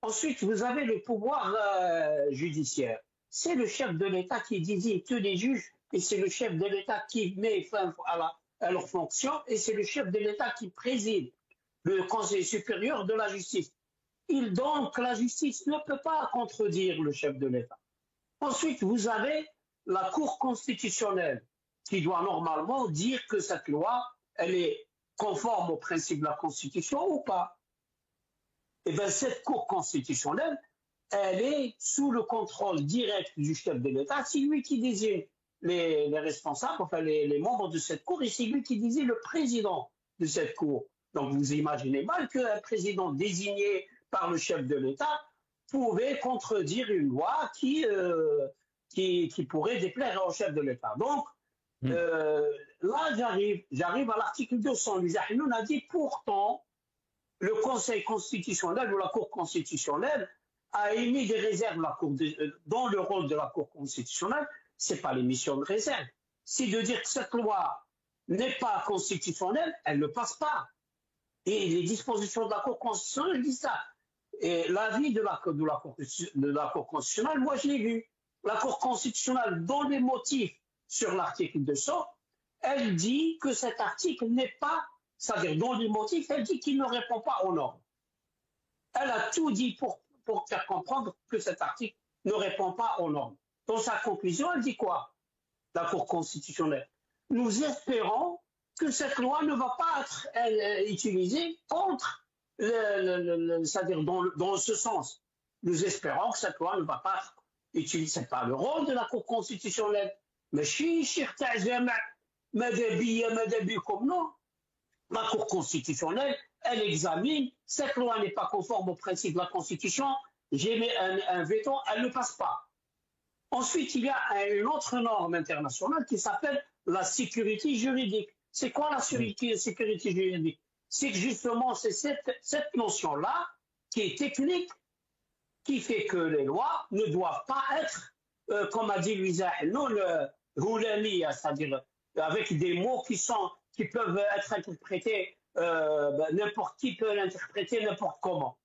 Ensuite, vous avez le pouvoir judiciaire. C'est le chef de l'État qui désigne tous les juges et c'est le chef de l'État qui met fin à leur fonction et c'est le chef de l'État qui préside le Conseil supérieur de la justice. Donc, la justice ne peut pas contredire le chef de l'État. Ensuite, vous avez la Cour constitutionnelle qui doit normalement dire que cette loi, elle est conforme aux principes de la Constitution ou pas. Et bien, cette Cour constitutionnelle, elle est sous le contrôle direct du chef de l'État. C'est lui qui désigne les responsables, enfin les membres de cette Cour, et c'est lui qui désigne le président de cette Cour. Donc, vous imaginez mal qu'un président désigné par le chef de l'État pouvait contredire une loi qui pourrait déplaire au chef de l'État. Donc, là, j'arrive à l'article 200. On a dit pourtant, le Conseil constitutionnel ou la Cour constitutionnelle a émis des réserves dans le rôle de la Cour constitutionnelle. Ce n'est pas l'émission de réserve. C'est de dire que cette loi n'est pas constitutionnelle, elle ne passe pas. Et les dispositions de la Cour constitutionnelle disent ça. Et l'avis de la Cour constitutionnelle, moi je l'ai vu. La Cour constitutionnelle, dans les motifs sur l'article 200, elle dit que cet article n'est pas, c'est-à-dire dans les motifs, elle dit qu'il ne répond pas aux normes. Elle a tout dit pour faire comprendre que cet article ne répond pas aux normes. Dans sa conclusion, elle dit quoi? La Cour constitutionnelle. Nous espérons que cette loi ne va pas être utilisée contre, c'est-à-dire dans ce sens. Nous espérons que cette loi ne va pas être utilisée. Ce n'est pas le rôle de la Cour constitutionnelle. Mais non. La Cour constitutionnelle, elle examine, cette loi n'est pas conforme aux principes de la Constitution, j'ai mis un veto, elle ne passe pas. Ensuite, il y a une autre norme internationale qui s'appelle la sécurité juridique. C'est quoi la sécurité juridique? C'est que justement, c'est cette notion-là qui est technique, qui fait que les lois ne doivent pas être, comme a dit Louisa, non le roulami, c'est-à-dire avec des mots qui peuvent être interprétés, n'importe qui peut l'interpréter n'importe comment.